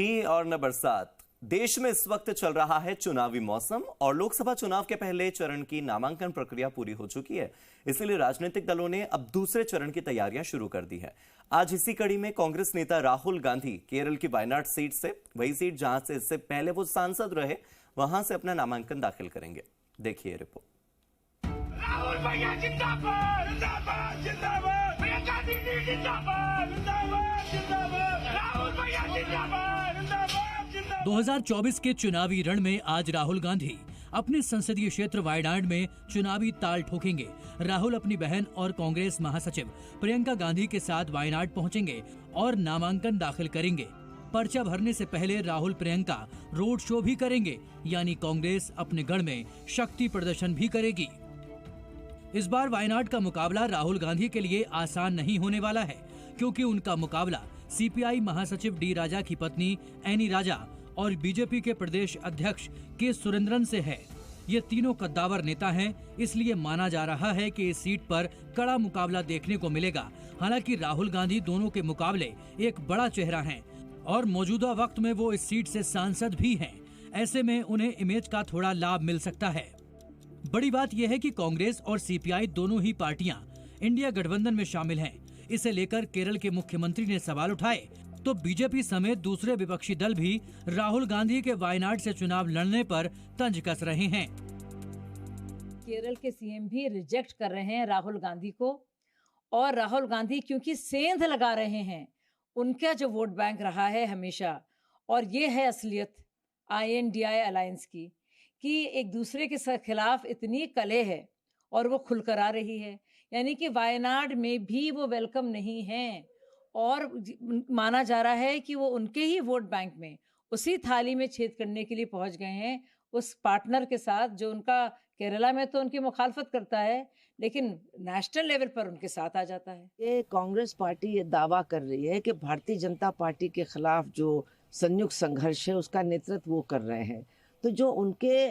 और न बरसात। देश में इस वक्त चल रहा है चुनावी मौसम और लोकसभा चुनाव के पहले चरण की नामांकन प्रक्रिया पूरी हो चुकी है। इसलिए राजनीतिक दलों ने अब दूसरे चरण की तैयारियां शुरू कर दी है। आज इसी कड़ी में कांग्रेस नेता राहुल गांधी केरल की वायनाड सीट से, वही सीट जहां से इससे पहले वो सांसद रहे, वहां से अपना नामांकन दाखिल करेंगे। देखिए रिपोर्ट। राहुल भैया जिंदाबाद, जिंदाबाद, जिंदाबाद, प्रियंका दीदी जिंदाबाद, जिंदाबाद, जिंदाबाद, राहुल भैया जिंदाबाद, जिंदाबाद, जिंदाबाद। 2024 के चुनावी रण में आज राहुल गांधी अपने संसदीय क्षेत्र वायनाड में चुनावी ताल ठोकेंगे। राहुल अपनी बहन और कांग्रेस महासचिव प्रियंका गांधी के साथ वायनाड पहुंचेंगे और नामांकन दाखिल करेंगे। पर्चा भरने से पहले राहुल प्रियंका रोड शो भी करेंगे, यानी कांग्रेस अपने गढ़ में शक्ति प्रदर्शन भी करेगी। इस बार वायनाड का मुकाबला राहुल गांधी के लिए आसान नहीं होने वाला है, क्योंकि उनका मुकाबला सीपीआई महासचिव डी राजा की पत्नी एनी राजा और बीजेपी के प्रदेश अध्यक्ष के सुरेंद्रन से है। ये तीनों कद्दावर नेता हैं, इसलिए माना जा रहा है कि इस सीट पर कड़ा मुकाबला देखने को मिलेगा। हालांकि राहुल गांधी दोनों के मुकाबले एक बड़ा चेहरा हैं और मौजूदा वक्त में वो इस सीट से सांसद भी हैं। ऐसे में उन्हें इमेज का थोड़ा लाभ मिल सकता है। बड़ी बात यह है कि कांग्रेस और सीपीआई दोनों ही पार्टियां इंडिया गठबंधन में शामिल हैं। इसे लेकर केरल के मुख्यमंत्री ने सवाल उठाए तो बीजेपी समेत दूसरे विपक्षी दल भी राहुल गांधी के वायनाड से चुनाव लड़ने पर तंज कस रहे हैं। केरल के सीएम भी रिजेक्ट कर रहे हैं राहुल गांधी को, और राहुल गांधी क्योंकि सेंध लगा रहे हैं, उनका जो वोट बैंक रहा है हमेशा, और ये है असलियत INDI अलायंस की कि एक दूसरे के खिलाफ इतनी कलह है और वो खुलकर आ रही है। यानी कि वायनाड में भी वो वेलकम नहीं है, और माना जा रहा है कि वो उनके ही वोट बैंक में उसी थाली में छेद करने के लिए पहुंच गए हैं उस पार्टनर के साथ, जो उनका केरला में तो उनकी मुखालफत करता है लेकिन नेशनल लेवल पर उनके साथ आ जाता है। ये कांग्रेस पार्टी ये दावा कर रही है कि भारतीय जनता पार्टी के खिलाफ जो संयुक्त संघर्ष है उसका नेतृत्व वो कर रहे हैं। तो जो उनके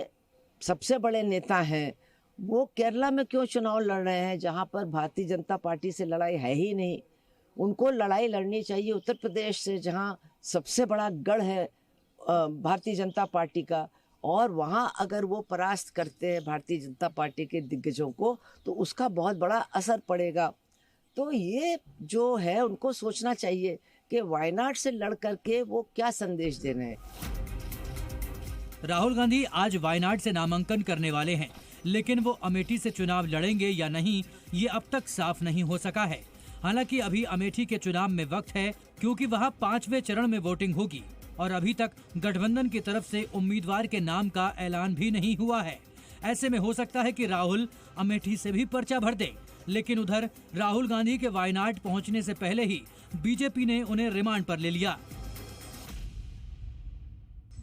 सबसे बड़े नेता हैं वो केरला में क्यों चुनाव लड़ रहे हैं, जहां पर भारतीय जनता पार्टी से लड़ाई है ही नहीं। उनको लड़ाई लड़नी चाहिए उत्तर प्रदेश से, जहां सबसे बड़ा गढ़ है भारतीय जनता पार्टी का, और वहां अगर वो परास्त करते हैं भारतीय जनता पार्टी के दिग्गजों को तो उसका बहुत बड़ा असर पड़ेगा। तो ये जो है उनको सोचना चाहिए कि वायनाड से लड़ करके वो क्या संदेश दे रहे हैं। राहुल गांधी आज वायनाड से नामांकन करने वाले हैं, लेकिन वो अमेठी से चुनाव लड़ेंगे या नहीं, ये अब तक साफ नहीं हो सका है। हालांकि अभी अमेठी के चुनाव में वक्त है, क्योंकि वहां 5वें चरण में वोटिंग होगी और अभी तक गठबंधन की तरफ से उम्मीदवार के नाम का ऐलान भी नहीं हुआ है। ऐसे में हो सकता है कि राहुल अमेठी से भी पर्चा भर दे, लेकिन उधर राहुल गांधी के वायनाड पहुंचने से पहले ही बीजेपी ने उन्हें रिमांड पर ले लिया।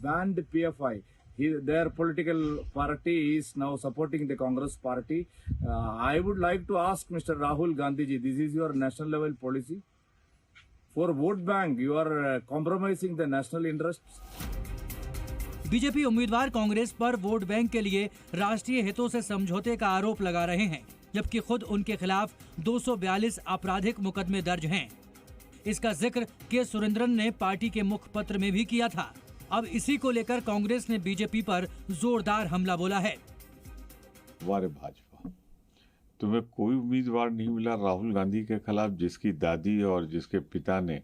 Banned PFI. Their political party is now supporting the Congress party. I would like to ask Mr. Rahul Gandhi ji, this is your national level policy. For vote bank, you are compromising the national interests. BJP उम्मीदवार कांग्रेस पर vote bank के लिए राष्ट्रीय हितों से समझौते का आरोप लगा रहे हैं, जबकि खुद उनके खिलाफ 242 आपराधिक मुकदमे दर्ज हैं। इसका जिक्र के सुरेंद्रन ने पार्टी के मुखपत्र में भी किया था। अब इसी को लेकर कांग्रेस ने बीजेपी पर जोरदार हमला बोला है। वारे भाजपा, तुम्हें कोई उम्मीदवार नहीं मिला राहुल गांधी के खिलाफ जिसकी दादी और जिसके पिता ने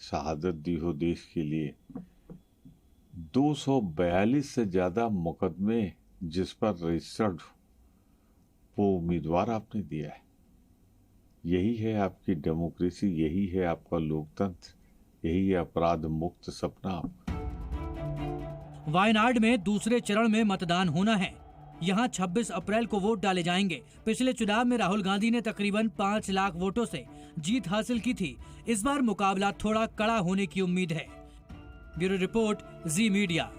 शहादत दी हो देश के लिए। 242 से ज्यादा मुकदमे जिस पर रजिस्टर्ड, वो उम्मीदवार आपने दिया है। यही है आपकी डेमोक्रेसी, यही है आपका लोकतंत्र, यही है अपराध मुक्त सपना। वायनाड में दूसरे चरण में मतदान होना है। यहाँ 26 अप्रैल को वोट डाले जाएंगे। पिछले चुनाव में राहुल गांधी ने तकरीबन 5 लाख वोटों से जीत हासिल की थी। इस बार मुकाबला थोड़ा कड़ा होने की उम्मीद है। ब्यूरो रिपोर्ट, जी मीडिया।